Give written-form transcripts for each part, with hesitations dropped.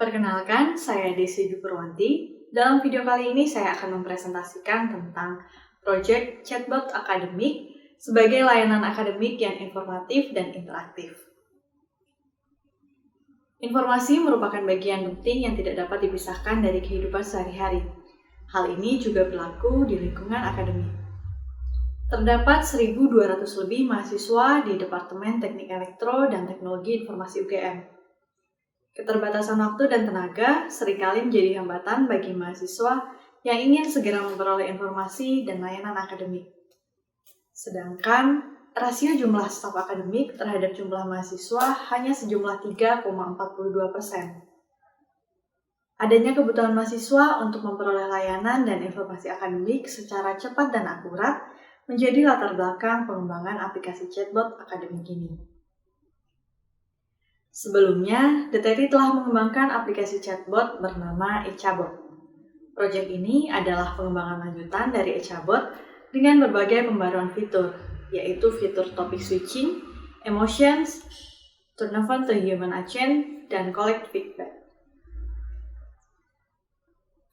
Perkenalkan, saya Desi Purwanti. Dalam video kali ini saya akan mempresentasikan tentang proyek Chatbot Akademik sebagai layanan akademik yang informatif dan interaktif. Informasi merupakan bagian penting yang tidak dapat dipisahkan dari kehidupan sehari-hari. Hal ini juga berlaku di lingkungan akademik. Terdapat 1.200 lebih mahasiswa di Departemen Teknik Elektro dan Teknologi Informasi UGM. Keterbatasan waktu dan tenaga seringkali menjadi hambatan bagi mahasiswa yang ingin segera memperoleh informasi dan layanan akademik. Sedangkan rasio jumlah staf akademik terhadap jumlah mahasiswa hanya sejumlah 3,42%. Adanya kebutuhan mahasiswa untuk memperoleh layanan dan informasi akademik secara cepat dan akurat menjadi latar belakang pengembangan aplikasi chatbot akademik ini. Sebelumnya, DTRI telah mengembangkan aplikasi chatbot bernama eChabot. Proyek ini adalah pengembangan lanjutan dari eChabot dengan berbagai pembaruan fitur, yaitu fitur topic switching, emotions, turnover to human agent, dan collect feedback.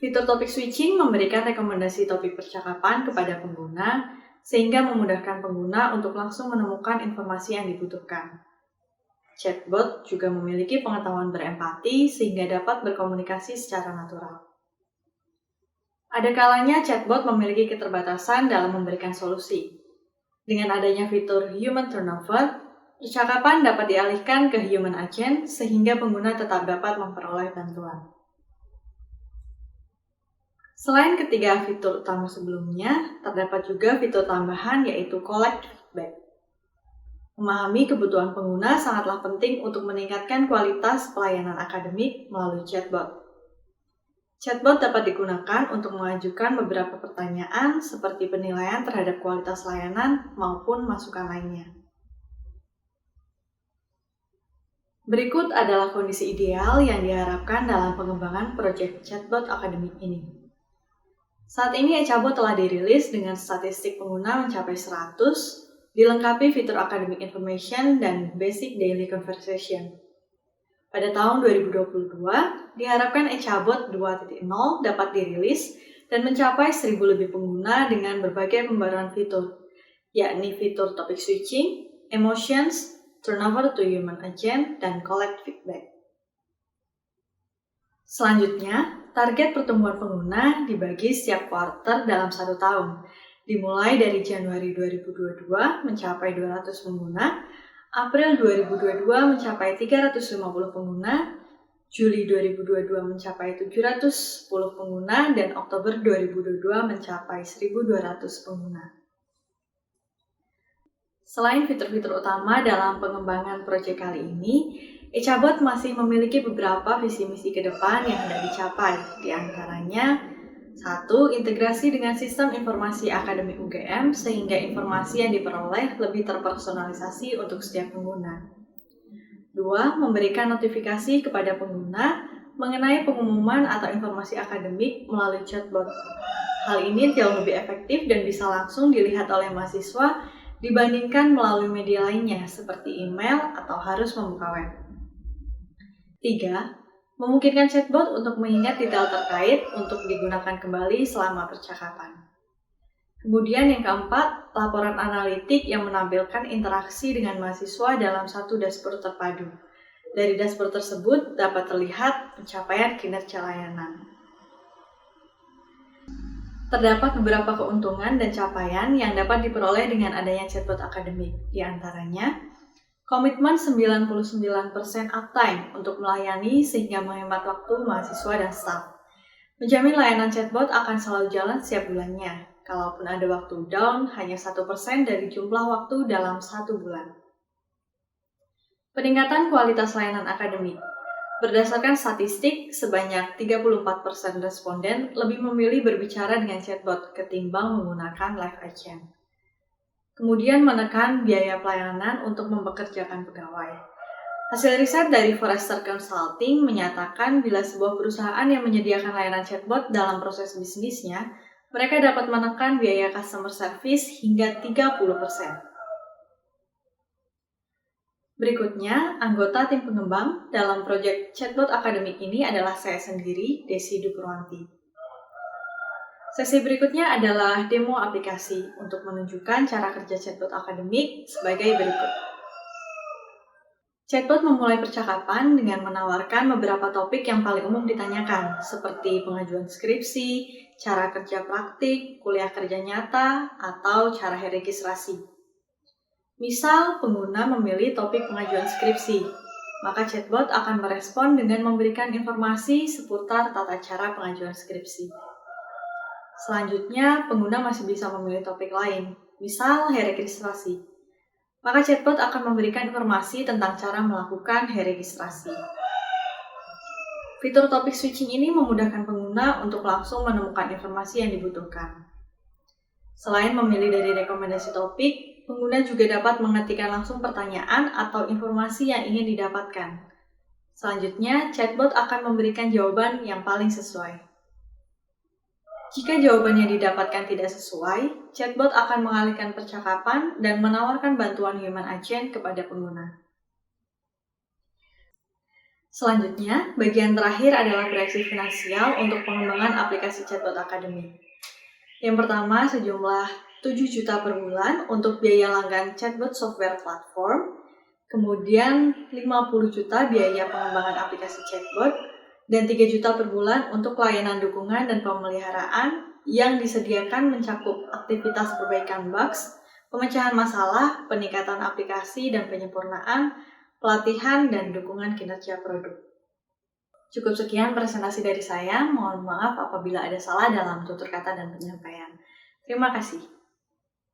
Fitur topic switching memberikan rekomendasi topik percakapan kepada pengguna, sehingga memudahkan pengguna untuk langsung menemukan informasi yang dibutuhkan. Chatbot juga memiliki pengetahuan berempati sehingga dapat berkomunikasi secara natural. Ada kalanya chatbot memiliki keterbatasan dalam memberikan solusi. Dengan adanya fitur human turnover, percakapan dapat dialihkan ke human agent sehingga pengguna tetap dapat memperoleh bantuan. Selain ketiga fitur utama sebelumnya, terdapat juga fitur tambahan yaitu collect feedback. Memahami kebutuhan pengguna sangatlah penting untuk meningkatkan kualitas pelayanan akademik melalui chatbot. Chatbot dapat digunakan untuk mengajukan beberapa pertanyaan seperti penilaian terhadap kualitas layanan maupun masukan lainnya. Berikut adalah kondisi ideal yang diharapkan dalam pengembangan proyek chatbot akademik ini. Saat ini eChabot telah dirilis dengan statistik pengguna mencapai 100, dilengkapi fitur academic information dan basic daily conversation. Pada tahun 2022, diharapkan eChabot 2.0 dapat dirilis dan mencapai 1.000 lebih pengguna dengan berbagai pembaruan fitur, yakni fitur topic switching, emotions, turnover to human agent, dan collect feedback. Selanjutnya, target pertumbuhan pengguna dibagi setiap kuartal dalam 1 tahun, dimulai dari Januari 2022 mencapai 200 pengguna, April 2022 mencapai 350 pengguna, Juli 2022 mencapai 710 pengguna, dan Oktober 2022 mencapai 1.200 pengguna. Selain fitur-fitur utama dalam pengembangan proyek kali ini, eChabot masih memiliki beberapa visi misi ke depan yang hendak dicapai, di antaranya 1. Integrasi dengan sistem informasi akademik UGM sehingga informasi yang diperoleh lebih terpersonalisasi untuk setiap pengguna. 2. Memberikan notifikasi kepada pengguna mengenai pengumuman atau informasi akademik melalui chatbot. Hal ini jauh lebih efektif dan bisa langsung dilihat oleh mahasiswa dibandingkan melalui media lainnya seperti email atau harus membuka web. 3. Memungkinkan chatbot untuk mengingat detail terkait untuk digunakan kembali selama percakapan. Kemudian yang keempat, laporan analitik yang menampilkan interaksi dengan mahasiswa dalam satu dashboard terpadu. Dari dashboard tersebut dapat terlihat pencapaian kinerja layanan. Terdapat beberapa keuntungan dan capaian yang dapat diperoleh dengan adanya chatbot akademik, di antaranya komitmen 99% uptime untuk melayani sehingga menghemat waktu mahasiswa dan staf. Menjamin layanan chatbot akan selalu jalan setiap bulannya. Kalaupun ada waktu down, hanya 1% dari jumlah waktu dalam 1 bulan. Peningkatan kualitas layanan akademik. Berdasarkan statistik, sebanyak 34% responden lebih memilih berbicara dengan chatbot ketimbang menggunakan live agent. Kemudian menekan biaya pelayanan untuk mempekerjakan pegawai. Hasil riset dari Forrester Consulting menyatakan bila sebuah perusahaan yang menyediakan layanan chatbot dalam proses bisnisnya, mereka dapat menekan biaya customer service hingga 30%. Berikutnya, anggota tim pengembang dalam proyek chatbot akademik ini adalah saya sendiri, Desi Dupurwanti. Sesi berikutnya adalah demo aplikasi untuk menunjukkan cara kerja chatbot akademik sebagai berikut. Chatbot memulai percakapan dengan menawarkan beberapa topik yang paling umum ditanyakan, seperti pengajuan skripsi, cara kerja praktik, kuliah kerja nyata, atau cara registrasi. Misal, pengguna memilih topik pengajuan skripsi, maka chatbot akan merespon dengan memberikan informasi seputar tata cara pengajuan skripsi. Selanjutnya, pengguna masih bisa memilih topik lain, misal registrasi. Maka chatbot akan memberikan informasi tentang cara melakukan registrasi. Fitur topik switching ini memudahkan pengguna untuk langsung menemukan informasi yang dibutuhkan. Selain memilih dari rekomendasi topik, pengguna juga dapat mengetikkan langsung pertanyaan atau informasi yang ingin didapatkan. Selanjutnya, chatbot akan memberikan jawaban yang paling sesuai. Jika jawaban yang didapatkan tidak sesuai, chatbot akan mengalihkan percakapan dan menawarkan bantuan human agent kepada pengguna. Selanjutnya, bagian terakhir adalah proyeksi finansial untuk pengembangan aplikasi chatbot akademik. Yang pertama, sejumlah 7 juta per bulan untuk biaya langgan chatbot software platform, kemudian 50 juta biaya pengembangan aplikasi chatbot, dan 3 juta per bulan untuk layanan dukungan dan pemeliharaan yang disediakan mencakup aktivitas perbaikan bugs, pemecahan masalah, peningkatan aplikasi dan penyempurnaan, pelatihan, dan dukungan kinerja produk. Cukup sekian presentasi dari saya, mohon maaf apabila ada salah dalam tutur kata dan penyampaian. Terima kasih.